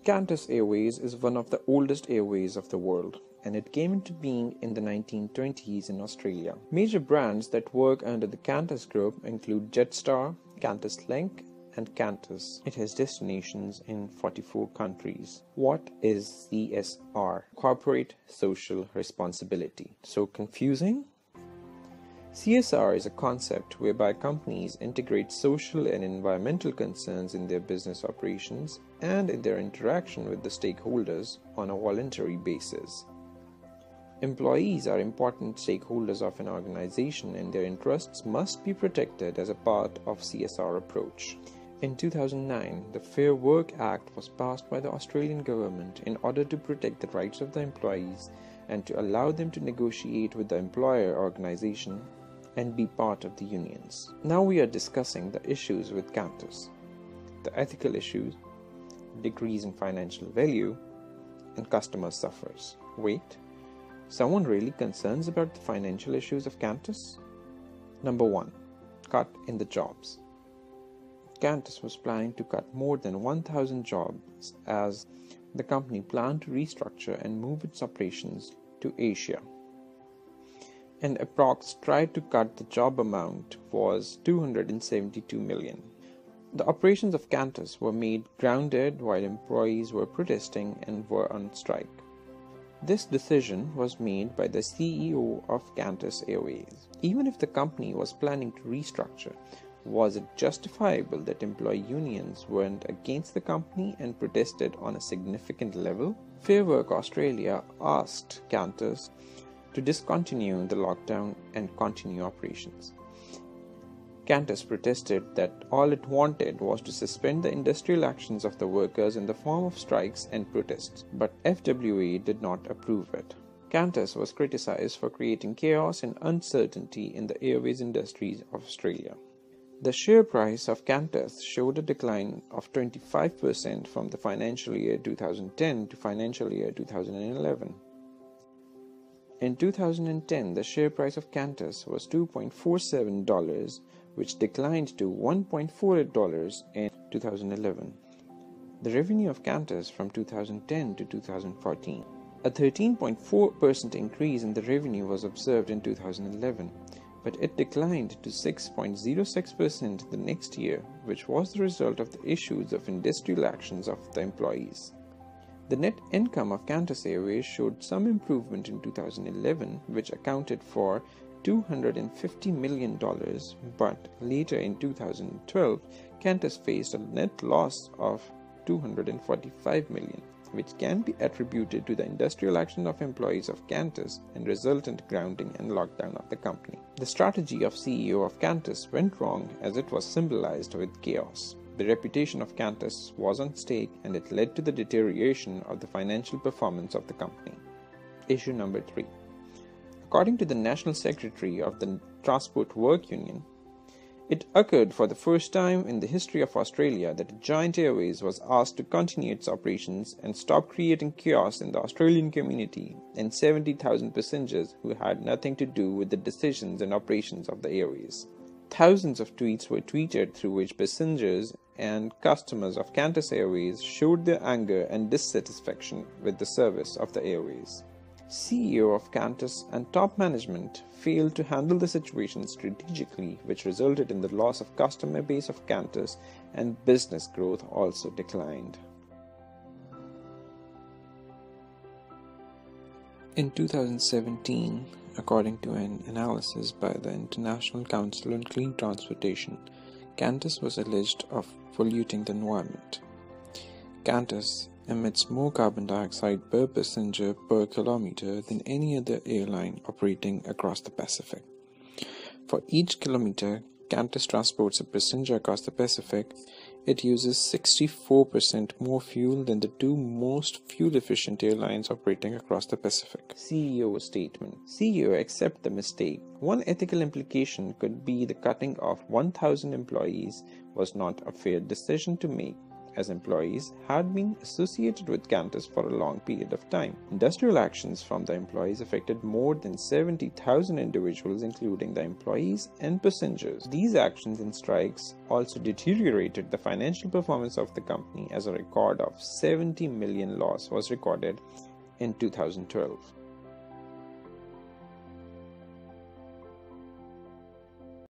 Qantas Airways is one of the oldest airways of the world, and it came into being in the 1920s in Australia. Major brands that work under the Qantas group include Jetstar, Qantas Link, and Qantas. It has destinations in 44 countries. What is CSR? Corporate Social Responsibility. So confusing? CSR is a concept whereby companies integrate social and environmental concerns in their business operations and in their interaction with the stakeholders on a voluntary basis. Employees are important stakeholders of an organization, and their interests must be protected as a part of CSR approach. In 2009, the Fair Work Act was passed by the Australian government in order to protect the rights of the employees and to allow them to negotiate with the employer organization and be part of the unions. Now we are discussing the issues with Qantas, the ethical issues, decrease in financial value, and customer suffers. Wait, someone really concerns about the financial issues of Qantas? Number 1. Cut in the jobs. Qantas was planning to cut more than 1,000 jobs as the company planned to restructure and move its operations to Asia. And approx tried to cut the job amount was 272 million. The operations of Qantas were made grounded while employees were protesting and were on strike. This decision was made by the CEO of Qantas Airways. Even if the company was planning to restructure, was it justifiable that employee unions weren't against the company and protested on a significant level? Fair Work Australia asked Qantas to discontinue the lockdown and continue operations. Qantas protested that all it wanted was to suspend the industrial actions of the workers in the form of strikes and protests, but FWA did not approve it. Qantas was criticized for creating chaos and uncertainty in the airways industries of Australia. The share price of Qantas showed a decline of 25% from the financial year 2010 to financial year 2011. In 2010, the share price of Qantas was $2.47, which declined to $1.48 in 2011. The revenue of Qantas from 2010 to 2014. A 13.4% increase in the revenue was observed in 2011, but it declined to 6.06% the next year, which was the result of the issues of industrial actions of the employees. The net income of Qantas Airways showed some improvement in 2011, which accounted for $250 million, but later in 2012, Qantas faced a net loss of $245 million, which can be attributed to the industrial action of employees of Qantas and resultant grounding and lockdown of the company. The strategy of CEO of Qantas went wrong as it was symbolized with chaos. The reputation of Qantas was on stake, and it led to the deterioration of the financial performance of the company. Issue number 3. According to the National Secretary of the Transport Work Union, it occurred for the first time in the history of Australia that a giant airways was asked to continue its operations and stop creating chaos in the Australian community and 70,000 passengers who had nothing to do with the decisions and operations of the airways. Thousands of tweets were tweeted through which passengers and customers of Qantas Airways showed their anger and dissatisfaction with the service of the airways. CEO of Qantas and top management failed to handle the situation strategically, which resulted in the loss of customer base of Qantas, and business growth also declined. In 2017, according to an analysis by the International Council on Clean Transportation, Qantas was alleged of polluting the environment. Qantas emits more carbon dioxide per passenger per kilometer than any other airline operating across the Pacific. For each kilometer Qantas transports a passenger across the Pacific, it uses 64% more fuel than the two most fuel-efficient airlines operating across the Pacific. CEO statement. CEO accept the mistake. One ethical implication could be the cutting of 1,000 employees was not a fair decision to make, as employees had been associated with Qantas for a long period of time. Industrial actions from the employees affected more than 70,000 individuals, including the employees and passengers. These actions and strikes also deteriorated the financial performance of the company, as a record of 70 million loss was recorded in 2012.